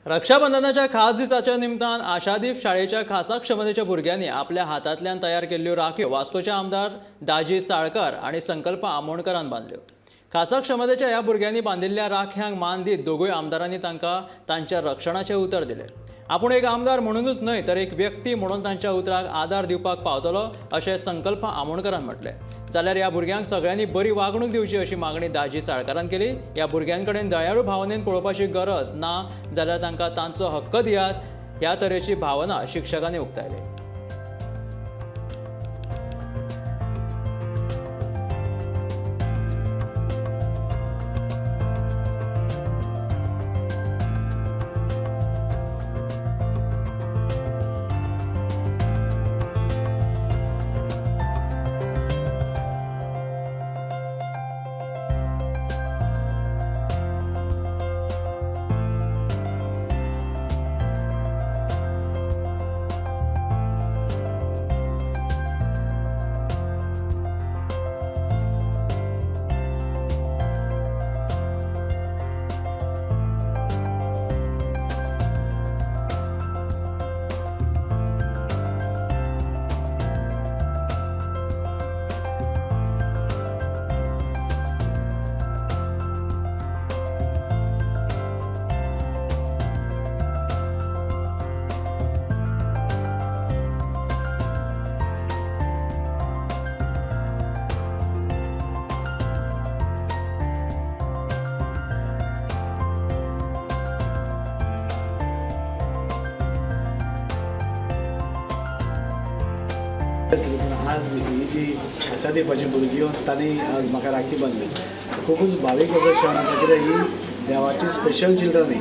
रक्षाबंधनाच्या खास दिसाच्या निमतान आशादीप शाळेच्या खासा क्षमतेच्या भुरग्यांनी आपल्या हातांतल्यान तयार केल्ल्यो राखयो वास्कोचे आमदार दाजी साळकार आणि संकल्प आमोणकरान बांधल्यो। खासा क्षमतेच्या ह्या भुरग्यांनी बांधिल्ल्या राख्यांक मान दीत दोगूय आमदारांनी तांकां तांच्या रक्षणाचे उतर दिले। आपूण एक आमदार म्हणूनच न्हय तर एक व्यक्ती म्हणून तांच्या उतराक आदार दिवपाक पावतलो अशें संकल्प आमोणकरान म्हटलें। जाल्यार ह्या भुरग्यांक सगळ्यांनी बरी वागणूक दिवची अशी मागणी दाजी साळकारान केली। ह्या भुरग्यांकडेन दयाळू भावनेन पळोवपाची गरज ना जाल्यार तांकां तांचो हक्क दियात ह्या तरेची भावना शिक्षकांनी उक्तायली। आज ही जी आशादीपाची भुरगीं तांणी आज म्हाका राखी बांदली खूबच भावीक असो क्षण आसा कित्याक ही देवाची स्पेशल चिल्ड्रन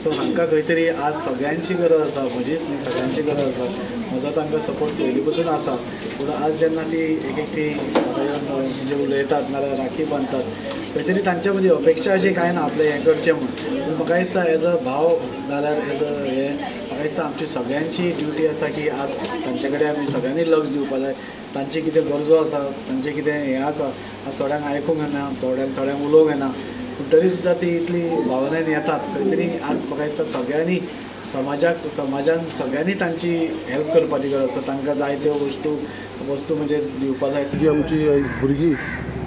सो हांकां खंय तरी आज सगळ्यांची गरज आसा म्हजीच न्ही सगळ्यांची गरज आसा म्हजो तांकां सपोर्ट पयलीं पसून आसा पूण आज जेन्ना ती एक एकटी म्हणजे उलयतात नाल्यार राखी बांदतात खंय तरी तांच्या मदीं अपेक्षा अशी कांय ना आपलें हें करचें म्हणून पूण म्हाका दिसता एज अ भाव नाल्यार एज अ हें म्हाका दिसता आमची सगळ्यांची ड्युटी आसा की आज तांचे कडेन आमी सगळ्यांनी लक्ष दिवपाक जाय। तांची कितें गरजो आसा तांचें कितें हें आसा आज थोड्यांक आयकूंक येना थोड्यांक उलोवंक येना पूण तरी सुद्दां ती इतली भावनेन येतात खंय तरी आज म्हाका दिसता सगळ्यांनी समाजान सगळ्यांनी तांची हेल्प करपाची गरज आसा तांकां जाय त्यो वस्तू म्हणजे दिवपाक जाय। जी आमची भुरगीं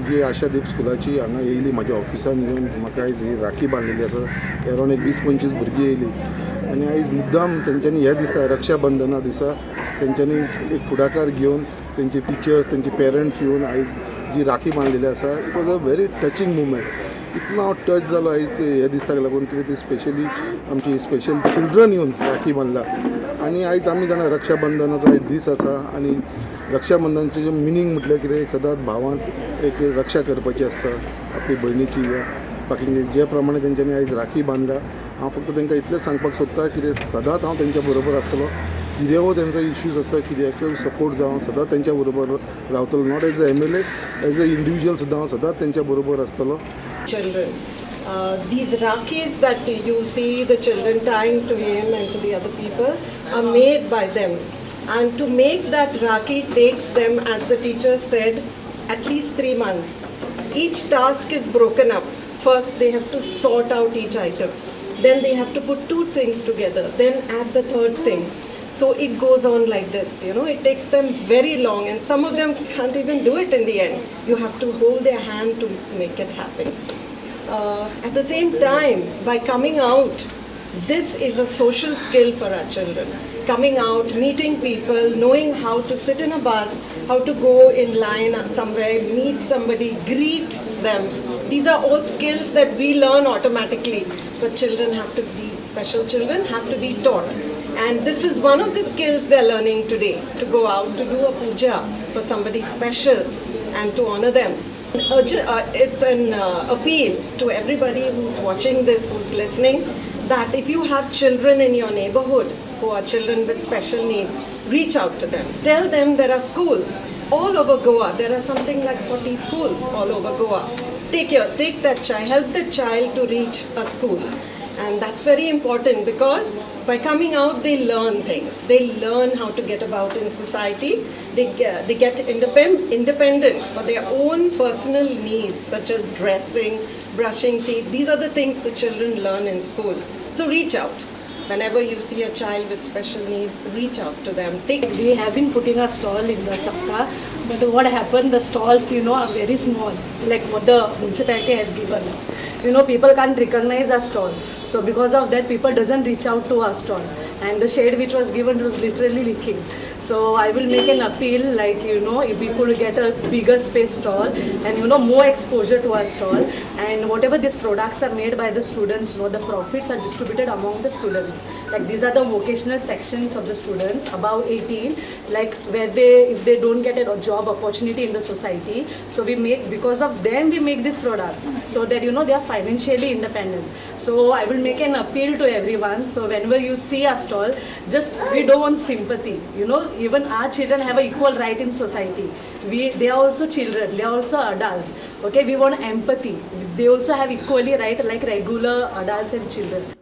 जी आशादीप स्कुलाची हांगा येयली म्हाज्या ऑफिसान येवन म्हाका आयज ही राखी बांदिल्ली आसा। अरावंड एक 20-25 भुरगीं येयली आनी आयज मुद्दाम तेंच्यांनी ह्या दिसा रक्षाबंधना दिसा तेंच्यांनी एक फुडाकार घेवन तेंचे टिचर्स तेंचे पेरंट्स येवन आयज जी राखी बांदिल्ली आसा it was a very touching movement. इतलो हांव टच जालो आयज ते ह्या दिसाक लागून कितें ती स्पेशली आमची स्पेशल चिल्ड्रन येवन राखी बांदला आनी आयज आमी जाणा रक्षाबंधनाचो आयज दीस आसा आनी रक्षाबंधनाचें जें मिनींग म्हटल्यार कितें एक सदांच भावान एक रक्षा करपाची आसता आपली भयणीची बाकी जे प्रमाणे तेंच्यांनी आयज राखी बांदला हांव फक्त तांकां इतलेंच सांगपाक सोदता की सदांच हांव तेंच्या बरोबर आसतलो कितेंय तेंचो इश्यूज आसा कित्याकूय सपोर्ट जावं सदांच तेंच्या बरोबर रावतलो not as a MLA as a individual सुद्दां हांव सदांच तेंच्या बरोबर आसतलो। Children. These rakis that you see the children tying to him and to the other people are made by them, and to make that rakhi takes them, as the teacher said, at least 3 months. Each task is broken up. First they have to sort out each item, then they have to put 2 things together, then add the 3rd thing. So it goes on like this, it takes them very long, and some of them can't even do it in the end. You have to hold their hand to make it happen. At the same time, by coming out, this is a social skill for our children. Coming out, meeting people, knowing how to sit in a bus, how to go in line somewhere, meet somebody, greet them. These are all skills that we learn automatically, but these special children have to be taught. And this is one of the skills they're learning today, to go out to do a puja for somebody special and to honor them. It's an appeal to everybody who's watching this, who's listening, that if you have children in your neighborhood who are children with special needs, reach out to them. Tell them there are schools all over Goa. There are something like 40 schools all over Goa. Take that child, help the child to reach a school. And that's very important because by coming out they learn things. They learn how to get about in society. They get independent for their own personal needs such as dressing, brushing teeth. These are the things the children learn in school. So reach out. Whenever you see a child with special needs, reach out to them. We have been putting a stall in the Sakal, but what happened, the stalls, are very small, like what the municipality has given us. People can't recognize our stall. So because of that, people doesn't reach out to our stall. And the shade which was given was literally leaking. So I will make an appeal, like, if we could get a bigger space stall and, more exposure to our stall. And whatever these products are made by the students, the profits are distributed among the students. Like, these are the vocational sections of the students, above 18, like, where if they don't get a job opportunity in the society. So because of them, we make these products so that, they are financially independent. So I will make an appeal to everyone. So whenever you see our stall, we don't want sympathy, even our children have an equal right in society. They are also children, they are also adults. Okay, we want empathy. They also have equally right like regular adults and children.